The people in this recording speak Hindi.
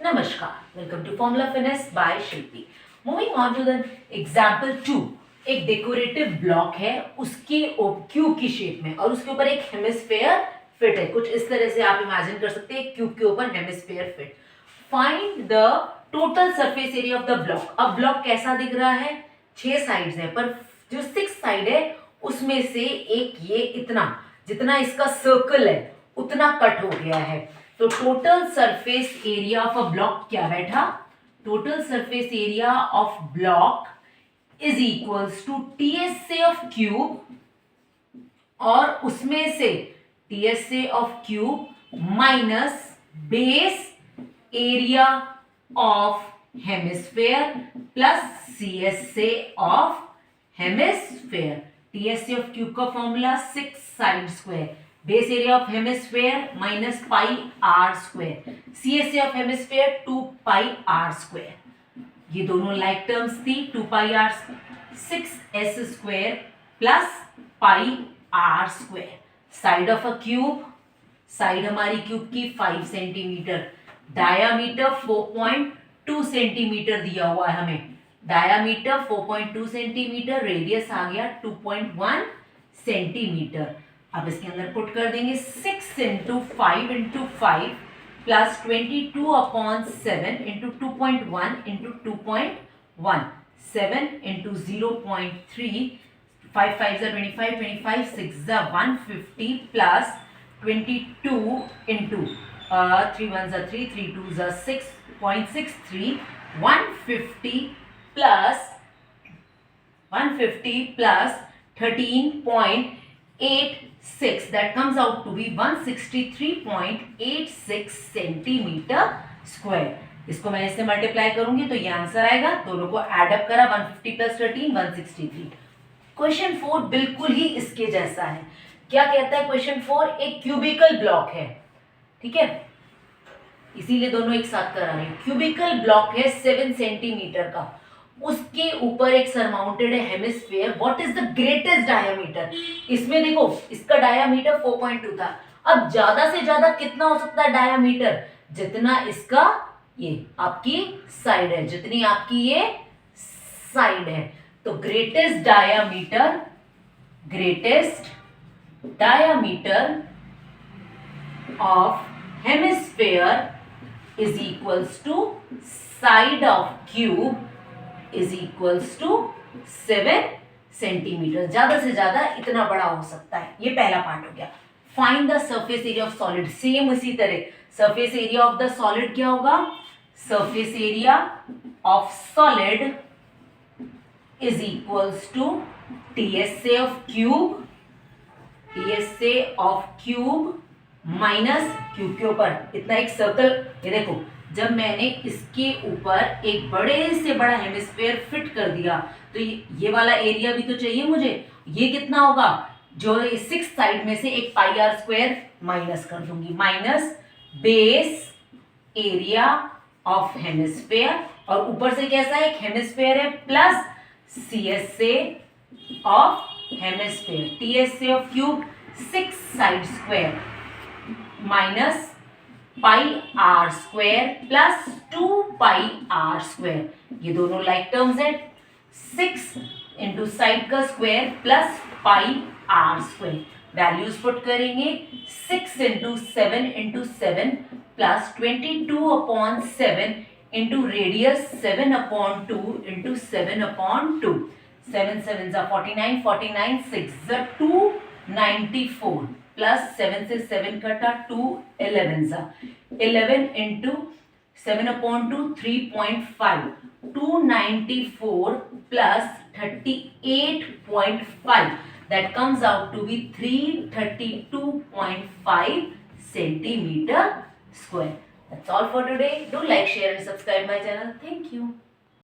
Namaskar. Welcome to Formula Fitness by Shilpi. Moving on to the example 2. एक डेकोरेटिव ब्लॉक है उसके क्यूब की शेप में और उसके ऊपर एक हेमिस्फेयर फिट है. कुछ इस तरह से आप इमेजिन कर सकते हैं क्यूब के ऊपर hemisphere fit. Find the total surface area of the block. अब ब्लॉक कैसा दिख रहा है? 6 साइड्स है पर जो 6 साइड है उसमें से एक ये इतना जितना इसका सर्कल है उतना कट हो गया है. तो total surface area of a block क्या बैठा? Total surface area of block is equals to TSA of cube और उसमें से TSA of cube minus base area of hemisphere plus CSA of hemisphere. TSA of cube का formula 6 side square, base area of hemisphere minus pi r square, CSA of hemisphere 2 pi r square. ये दोनों लाइक टर्म्स थी. 2 pi r 6s square plus pi r square. Side of a cube, side हमारी क्यूब की 5 सेंटीमीटर, डायामीटर 4.2 सेंटीमीटर दिया हुआ है हमें. डायामीटर 4.2 सेंटीमीटर, रेडियस आ गया 2.1 सेंटीमीटर. अब इसके अंदर पुट कर देंगे 6 into 5 into 5 plus 22/7 into 2.1 into 2.1, 7 into 0.3, 5 5 25, 25 6 150 plus 22 into 3 1 3, 3 2 6.63, 150 plus 13.86, that comes out to be 163.86 centimetre square. इसको मैं इससे मल्टीप्लाई करूंगी तो ये आंसर आएगा. दोनों को एड अप करा 150 प्लस 13 163. क्वेश्चन 4 बिल्कुल ही इसके जैसा है. क्या कहता है क्वेश्चन 4? एक क्यूबिकल ब्लॉक है, ठीक है, इसीलिए दोनों एक साथ करा रहे हैं. क्यूबिकल ब्लॉक है 7 सेंटीमीटर का, उसके ऊपर एक सरमाउंटेड है hemisphere. What is the greatest diameter? इसमें देखो इसका डायामीटर 4.2 था. अब ज्यादा से ज्यादा कितना हो सकता है डायामीटर? जितना इसका ये आपकी साइड है, जितनी आपकी ये साइड है. तो greatest diameter of hemisphere is equals to side of cube is equals to 7 centimetre. ज्यादा से ज्यादा इतना बड़ा हो सकता है. ये पहला पार्ट हो गया. Find the surface area of solid. Same इसी तरह surface area of the solid क्या होगा? Surface area of solid is equals to TSA of cube minus cube के ऊपर इतना एक सर्कल. ये देखो जब मैंने इसके ऊपर एक बड़े से बड़ा हेमिस्फेयर फिट कर दिया तो ये वाला एरिया भी तो चाहिए मुझे. ये कितना होगा? जो 6 साइड में से एक पाई आर स्क्वायर माइनस कर दूंगी, minus base area of hemisphere और ऊपर से कैसा है? एक हेमिस्फेयर है plus CSA of hemisphere, TSA of cube 6 side square minus pi r square plus 2 pi r square. ये दोनों लाइक टर्म्स है. 6 इंटू साइड का square plus pi r square. Values put करेंगे 6 into 7 into 7 plus 22/7 into radius 7/2 into 7/2. 7 7 49, 49 6 294 plus 7 से 7 कटा 2 11 into 7/2 3.5, 294 plus 38.5, that comes out to be 332.5 centimeter square. That's all for today. Do like, share and subscribe my channel. Thank you.